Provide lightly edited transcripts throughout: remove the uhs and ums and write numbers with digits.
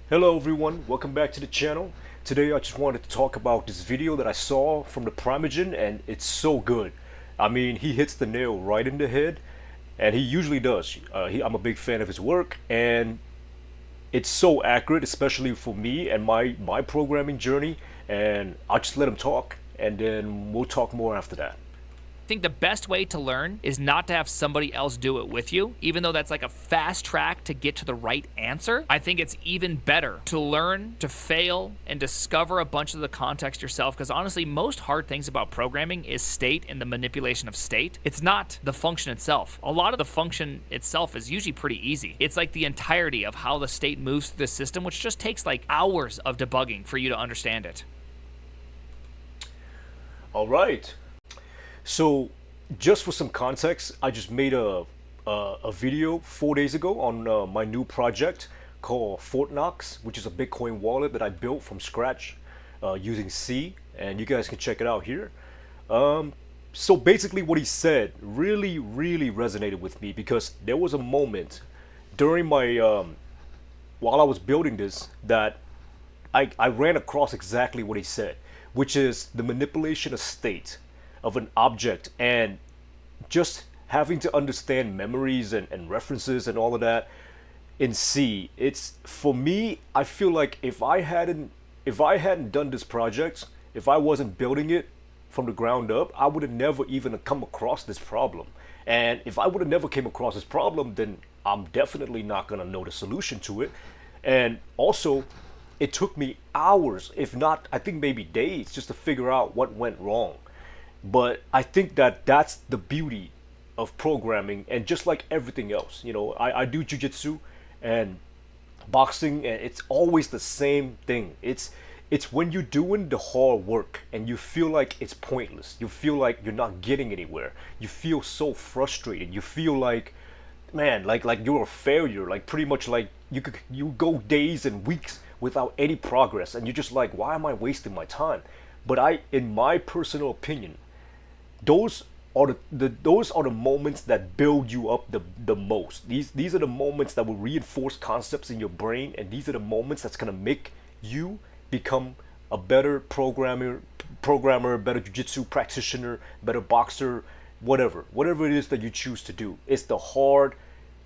Hello everyone, welcome back to the channel. Today I just wanted to talk about this video that I saw from the Primeagen, and it's so good. I mean, he hits the nail right in the head, and he usually does. I'm a big fan of his work, and it's so accurate, especially for me and my programming journey. And I'll just let him talk, and then we'll talk more after that. I think the best way to learn is not to have somebody else do it with you, even though that's like a fast track to get to the right answer. I think it's even better to learn, to fail, and discover a bunch of the context yourself, because honestly, most hard things about programming is state and the manipulation of state. It's not the function itself. A lot of the function itself is usually pretty easy. It's like the entirety of how the state moves through the system, which just takes like hours of debugging for you to understand it. All right. So, just for some context, I just made a video 4 days ago on my new project called Fort Knox, which is a Bitcoin wallet that I built from scratch using C, and you guys can check it out here. So basically, what he said really resonated with me because there was a moment during my while I was building this that I ran across exactly what he said, which is the manipulation of state of an object and just having to understand memories and references and all of that in C. It's for me, I feel like if I hadn't done this project, if I wasn't building it from the ground up, I would have never even come across this problem. And if I would have never came across this problem, then I'm definitely not gonna know the solution to it. And also, it took me hours, if not, I think maybe days, just to figure out what went wrong. But I think that that's the beauty of programming, and just like everything else, I do jujitsu and boxing, and it's always the same thing. It's when you're doing the hard work and you feel like it's pointless. You feel like you're not getting anywhere. You feel so frustrated. You feel like, man, like you're a failure. Like pretty much like you go days and weeks without any progress, and you're just like, why am I wasting my time? But in my personal opinion, those are the moments that build you up the most. These are the moments that will reinforce concepts in your brain, and these are the moments that's gonna make you become a better programmer, better jiu-jitsu practitioner, better boxer, whatever it is that you choose to do. It's the hard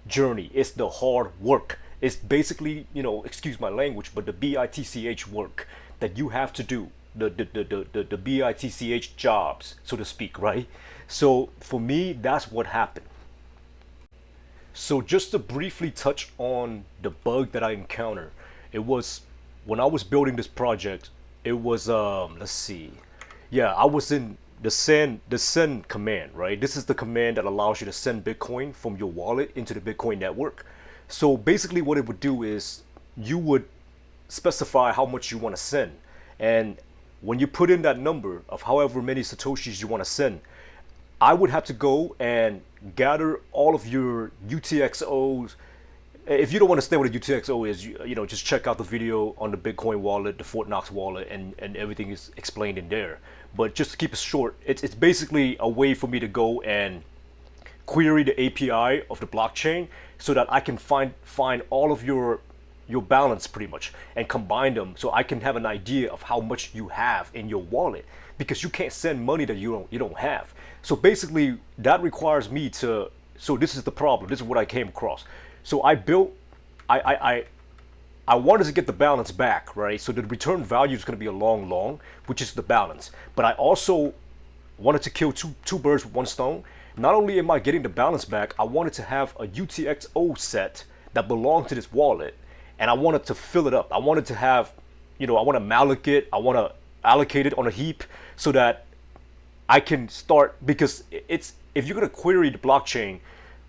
journey. It's the hard work. It's basically, excuse my language, but the bitch work that you have to do, the bitch jobs, so to speak, right? So for me, that's what happened. So just to briefly touch on the bug that I encountered, it was when I was building this project. It was let's see, yeah, I was in the send command, right? This is the command that allows you to send Bitcoin from your wallet into the Bitcoin network. So basically, what it would do is you would specify how much you want to send, and when you put in that number of however many satoshis you want to send, I would have to go and gather all of your UTXOs. If you don't understand what a UTXO is, just check out the video on the Bitcoin wallet, the Fort Knox wallet, and everything is explained in there. But just to keep it short, it's basically a way for me to go and query the API of the blockchain so that I can find all of your balance pretty much and combine them so I can have an idea of how much you have in your wallet, because you can't send money that you don't have. So basically that requires me to, so this is the problem. This is what I came across. So I wanted to get the balance back, right? So the return value is going to be a long, which is the balance. But I also wanted to kill two birds with one stone. Not only am I getting the balance back, I wanted to have a UTXO set that belonged to this wallet, and I wanted to fill it up. I wanted to have, I want to malloc it, I want to allocate it on a heap so that I can start, because it's, if you're going to query the blockchain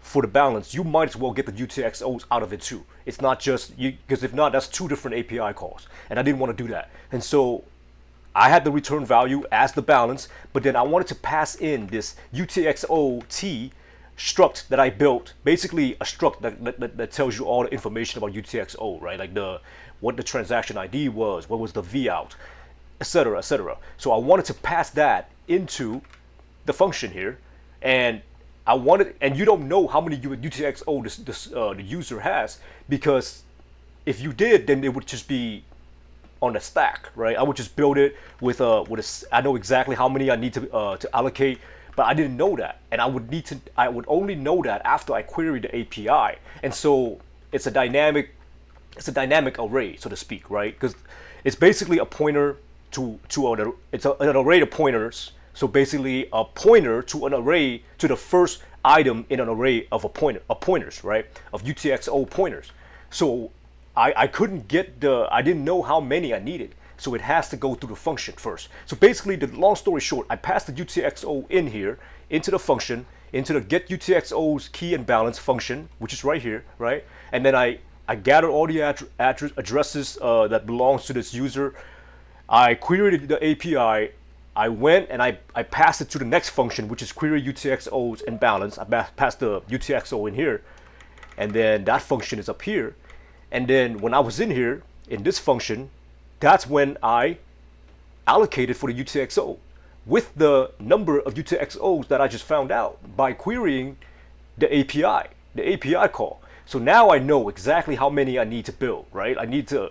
for the balance, you might as well get the UTXOs out of it too. It's not just you, because if not, that's two different API calls, and I didn't want to do that. And so I had the return value as the balance, but then I wanted to pass in this UTXOT struct that I built, basically a struct that tells you all the information about UTXO, right? Like what the transaction ID was, what was the V out, etc., etc. So I wanted to pass that into the function here, and I wanted, and you don't know how many UTXO the user has, because if you did, then it would just be on a stack, right? I would just build it with I know exactly how many I need to allocate, but I didn't know that, and I would only know that after I query the API, and so it's a dynamic array, so to speak, right? Because it's basically a pointer an array of pointers. So basically, a pointer to an array to the first item in an array of pointers, right? Of UTXO pointers. So I couldn't I didn't know how many I needed. So it has to go through the function first. So basically, the long story short, I passed the UTXO in here into the function, into the get UTXO's key and balance function, which is right here, right? And then I gather all the addresses that belongs to this user. I queried the API. I went and I passed it to the next function, which is query UTXOs and balance. I passed the UTXO in here, and then that function is up here. And then when I was in here, in this function, that's when I allocated for the UTXO with the number of UTXOs that I just found out by querying the API call. So now I know exactly how many I need to build, right? I need to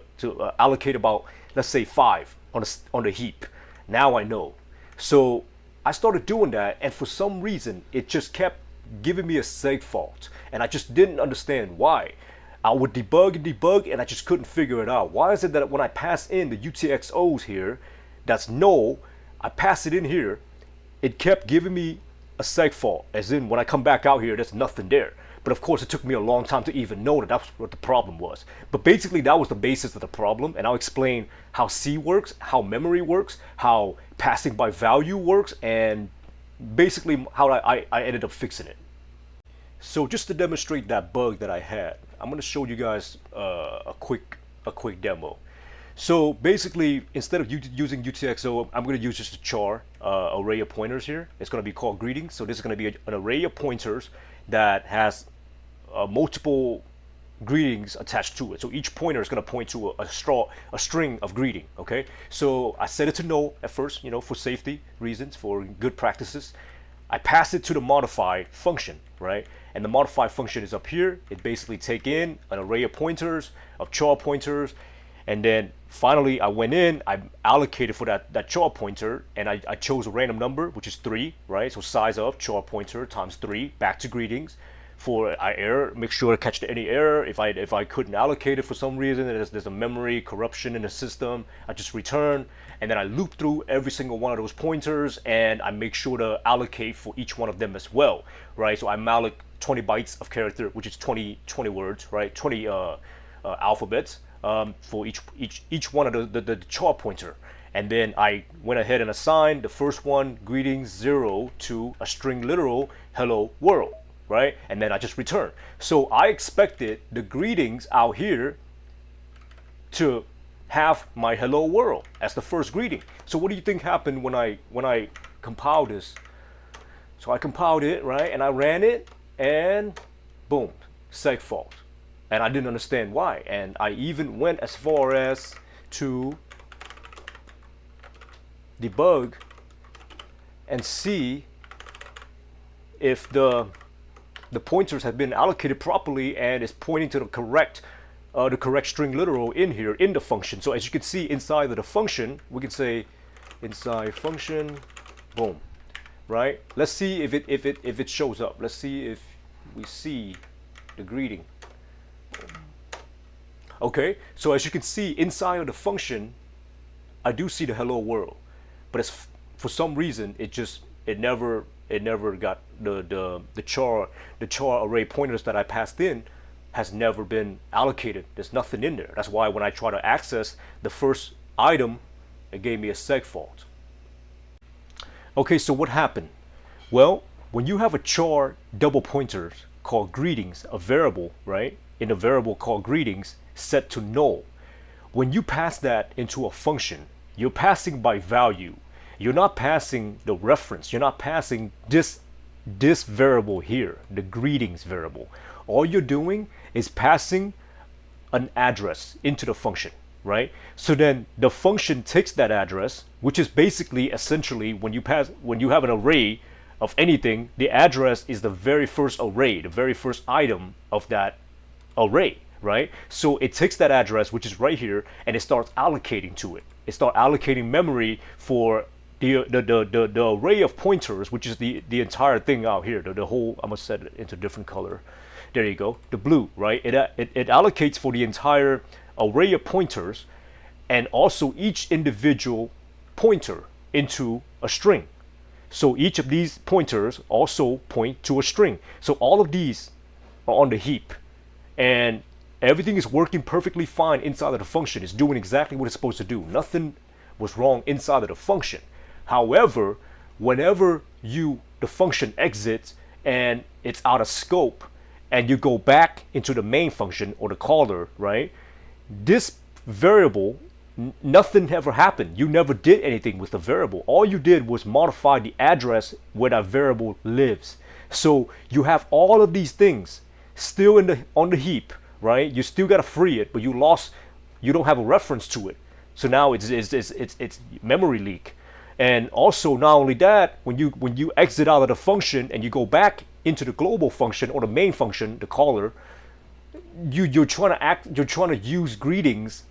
allocate about, let's say, 5 on the heap. Now I know. So I started doing that, and for some reason, it just kept giving me a seg fault, and I just didn't understand why. I would debug, and I just couldn't figure it out. Why is it that when I pass in the UTXOs here, that's null, I pass it in here, it kept giving me a seg fault, as in when I come back out here, there's nothing there. But of course, it took me a long time to even know that that's what the problem was. But basically, that was the basis of the problem, and I'll explain how C works, how memory works, how passing by value works, and basically how I ended up fixing it. So just to demonstrate that bug that I had, I'm going to show you guys a quick demo. So basically, instead of using UTXO, I'm going to use just a char array of pointers here. It's going to be called greetings. So this is going to be an array of pointers that has multiple greetings attached to it. So each pointer is going to point to a string of greeting. Okay. So I set it to null at first, for safety reasons, for good practices. I pass it to the modify function, right? And the modify function is up here. It basically take in an array of pointers, of char pointers, and then finally I went in, I allocated for that char pointer, and I chose a random number, which is 3, right? So size of char pointer times 3, back to greetings. For error, make sure to catch any error. If I couldn't allocate it for some reason, there's a memory corruption in the system, I just return, and then I loop through every single one of those pointers, and I make sure to allocate for each one of them as well, right? So I malloc 20 bytes of character, which is 20 words, right? 20 alphabets for each one of the char pointer. And then I went ahead and assigned the first one, greetings 0, to a string literal hello world, right? And then I just return. So I expected the greetings out here to have my hello world as the first greeting. So what do you think happened when I compiled this? So I compiled it, right? And I ran it, and boom, seg fault. And I didn't understand why. And I even went as far as to debug and see if the pointers have been allocated properly and is pointing to the correct string literal in here in the function. So as you can see inside of the function, we can say inside function, boom, right? Let's see if it shows up. Let's see if we see the greeting. Okay, so as you can see inside of the function, I do see the hello world, but it's for some reason it never got the char array pointers that I passed in has never been allocated. There's nothing in there. That's why when I try to access the first item, it gave me a seg fault. Okay, so what happened? Well, when you have a char double pointer called greetings, a variable, right? In a variable called greetings set to null, when you pass that into a function, you're passing by value. You're not passing the reference. You're not passing this variable here, the greetings variable. All you're doing is passing an address into the function, right? So then the function takes that address, which is basically essentially when you have an array of anything, the address is the very first array, the very first item of that array, right? So it takes that address, which is right here, and it starts allocating to it. It starts allocating memory for the array of pointers, which is the entire thing out here, the whole, I'm gonna set it into a different color. There you go, the blue, right? It allocates for the entire array of pointers, and also each individual pointer into a string. So each of these pointers also point to a string. So all of these are on the heap, and everything is working perfectly fine inside of the function. It's doing exactly what it's supposed to do. Nothing was wrong inside of the function. However, whenever the function exits and it's out of scope, and you go back into the main function or the caller, right? This variable, nothing ever happened. You never did anything with the variable. All you did was modify the address where that variable lives. So you have all of these things still on the heap, right? You still gotta free it, but you don't have a reference to it. So now it's memory leak. And also, not only that, when you exit out of the function and you go back into the global function or the main function, the caller, you're trying to use greetings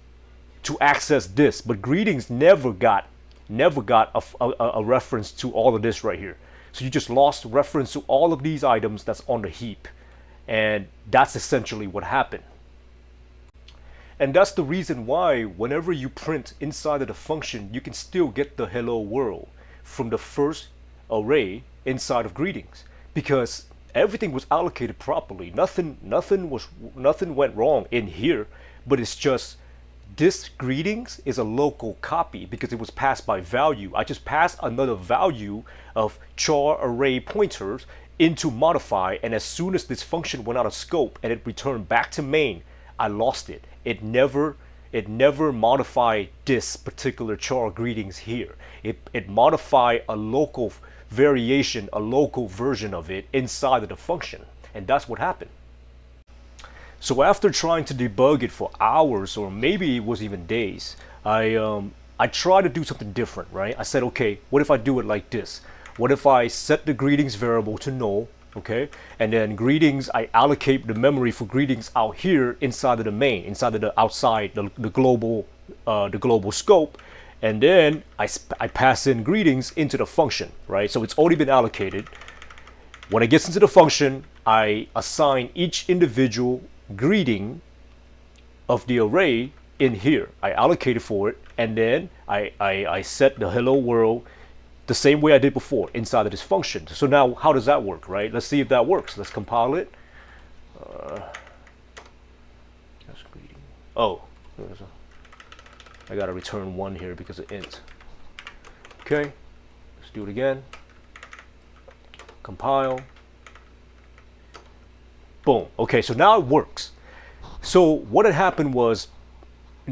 to access this, but greetings never got a reference to all of this right here. So you just lost reference to all of these items that's on the heap, and that's essentially what happened. And that's the reason why whenever you print inside of the function, you can still get the hello world from the first array inside of greetings, because everything was allocated properly. Nothing went wrong in here, but it's just this greetings is a local copy because it was passed by value. I just passed another value of char array pointers into modify, and as soon as this function went out of scope and it returned back to main, I lost it. It never modified this particular char greetings here. It modified a local variation, a local version of it inside of the function, and that's what happened. So after trying to debug it for hours, or maybe it was even days, I tried to do something different, right? I said, okay, what if I do it like this? What if I set the greetings variable to null, okay? And then greetings, I allocate the memory for greetings out here inside of the main, inside of the outside, the global scope. And then I pass in greetings into the function, right? So it's already been allocated. When it gets into the function, I assign each individual greeting of the array in here. I allocated for it, and then I set the hello world the same way I did before inside of this function. So now how does that work, right? Let's see if that works. Let's compile it. That's greeting. Oh, I gotta return 1 here because of int. Okay, let's do it again. Compile. Boom. Okay, so now it works. So what had happened was,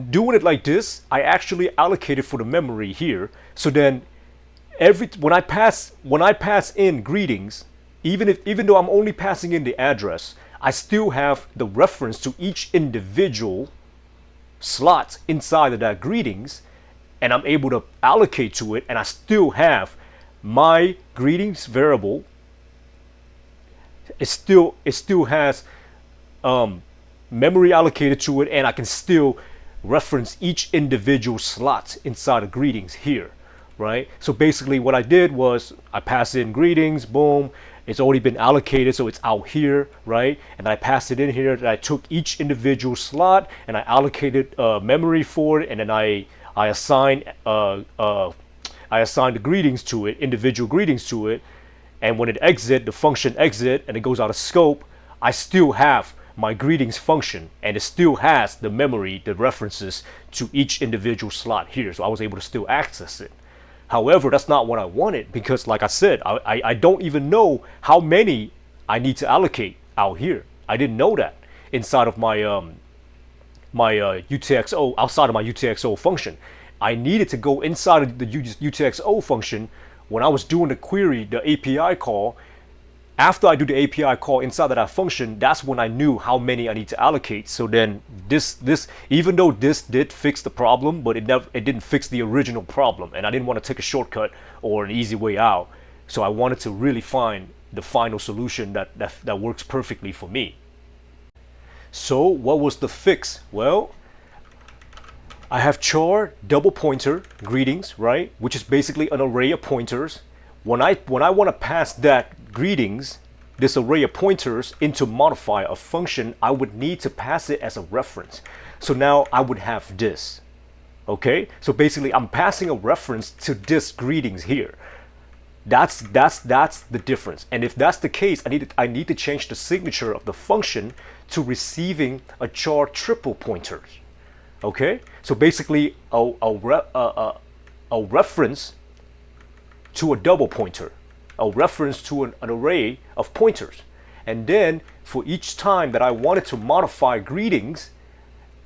doing it like this, I actually allocated for the memory here. So then when I pass in greetings, even though I'm only passing in the address, I still have the reference to each individual slot inside of that greetings, and I'm able to allocate to it, and I still have my greetings variable. It still has memory allocated to it, and I can still reference each individual slot inside of greetings here, right? So basically what I did was I pass in greetings, boom, it's already been allocated, so it's out here, right? And I passed it in here, and I took each individual slot and I allocated memory for it, and then I assigned the greetings to it, individual greetings to it. And when the function exit and it goes out of scope, I still have my greetings function, and it still has the memory, the references to each individual slot here. So I was able to still access it. However, that's not what I wanted, because like I said, I don't even know how many I need to allocate out here. I didn't know that inside of my UTXO, outside of my UTXO function. I needed to go inside of the UTXO function when I was doing the query, the API call. After I do the API call inside of that function, that's when I knew how many I need to allocate. So then this even though this did fix the problem, but it didn't fix the original problem, and I didn't want to take a shortcut or an easy way out. So I wanted to really find the final solution that works perfectly for me. So what was the fix? Well, I have char double pointer greetings, right? Which is basically an array of pointers. When I want to pass that greetings, this array of pointers into modify a function, I would need to pass it as a reference. So now I would have this. Okay? So basically I'm passing a reference to this greetings here. That's the difference. And if that's the case, I need to change the signature of the function to receiving a char triple pointers. Okay, so basically a reference to a double pointer, a reference to an array of pointers. And then for each time that I wanted to modify greetings,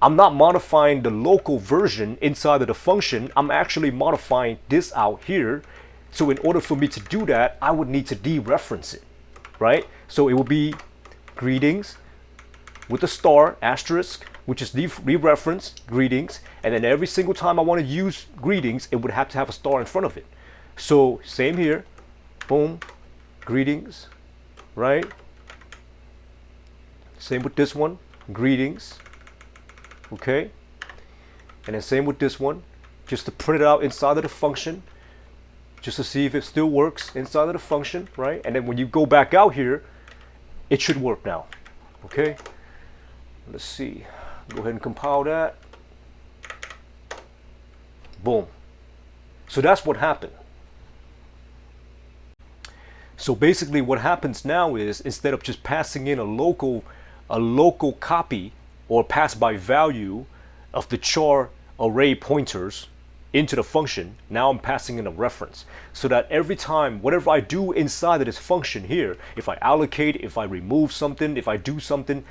I'm not modifying the local version inside of the function. I'm actually modifying this out here. So in order for me to do that, I would need to dereference it, right? So it will be greetings with a star asterisk, which is dereference greetings, and then every single time I want to use greetings, it would have to have a star in front of it. So same here, boom, greetings, right? Same with this one, greetings, okay? And then same with this one, just to print it out inside of the function, just to see if it still works inside of the function, right? And then when you go back out here, it should work now, okay? Let's see. Go ahead and compile that. Boom. So that's what happened. So basically what happens now is instead of just passing in a local copy or pass by value of the char array pointers into the function, now I'm passing in a reference so that every time whatever I do inside of this function here, if I allocate, if I remove something, if I do something,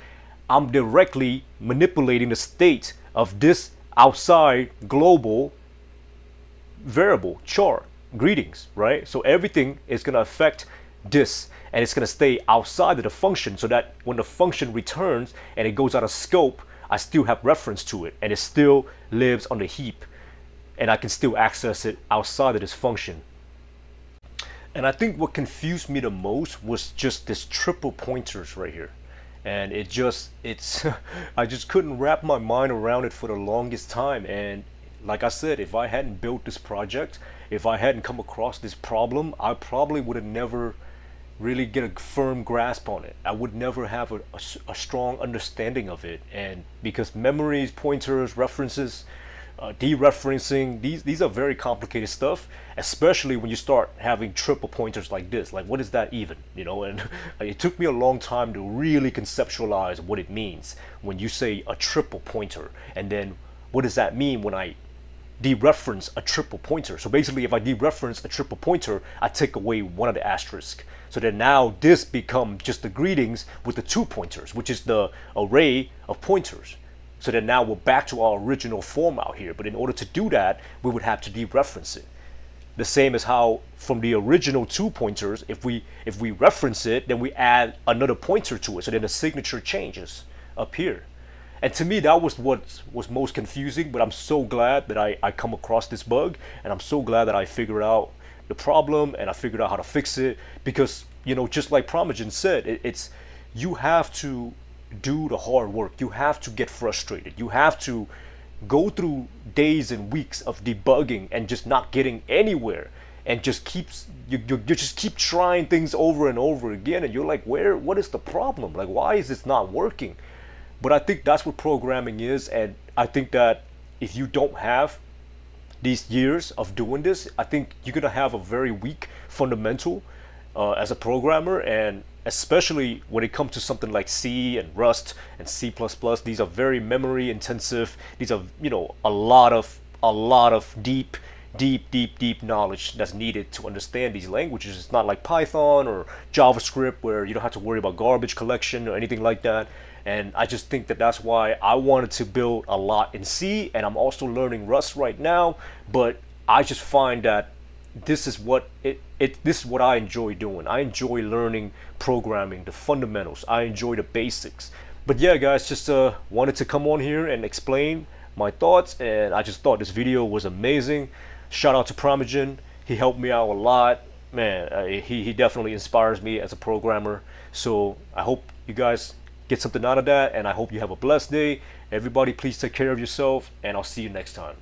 I'm directly manipulating the state of this outside global variable char greetings, right? So everything is going to affect this and it's going to stay outside of the function so that when the function returns and it goes out of scope, I still have reference to it and it still lives on the heap and I can still access it outside of this function. And I think what confused me the most was just this triple pointers right here. And it's I just couldn't wrap my mind around it for the longest time. And like I said, if I hadn't built this project, if I hadn't come across this problem, I probably would have never really get a firm grasp on it. I would never have a strong understanding of it. And because memories, pointers, references, dereferencing, these are very complicated stuff, especially when you start having triple pointers like this. Like, what is that even, you know? And it took me a long time to really conceptualize what it means when you say a triple pointer, and then what does that mean when I dereference a triple pointer. So basically, if I dereference a triple pointer, I take away one of the asterisks. So then now this becomes just the greetings with the two pointers, which is the array of pointers. So then now we're back to our original form out here. But in order to do that, we would have to dereference it. The same as how from the original two pointers, if we reference it, then we add another pointer to it. So then the signature changes up here. And to me, that was what was most confusing. But I'm so glad that I come across this bug, and I'm so glad that I figured out the problem and I figured out how to fix it. Because, you know, just like Primeagen said, it's you have to do the hard work. You have to get frustrated. You have to go through days and weeks of debugging and just not getting anywhere, and just you just keep trying things over and over again, and you're like, what is the problem? Like, why is this not working? But I think that's what programming is. And I think that if you don't have these years of doing this, I think you're gonna have a very weak fundamental as a programmer. And especially when it comes to something like C and Rust and C++, these are very memory intensive. These are, you know, a lot of deep knowledge that's needed to understand these languages. It's not like Python or JavaScript where you don't have to worry about garbage collection or anything like that. And I just think that that's why I wanted to build a lot in C, and I'm also learning Rust right now. But I just find that this is what this is what I enjoy doing. I enjoy learning programming, the fundamentals. I enjoy the basics. But yeah, guys, just wanted to come on here and explain my thoughts, and I just thought this video was amazing. Shout out to Primeagen. He helped me out a lot, man. He definitely inspires me as a programmer. So I hope you guys get something out of that, and I hope you have a blessed day. Everybody, please take care of yourself, and I'll see you next time.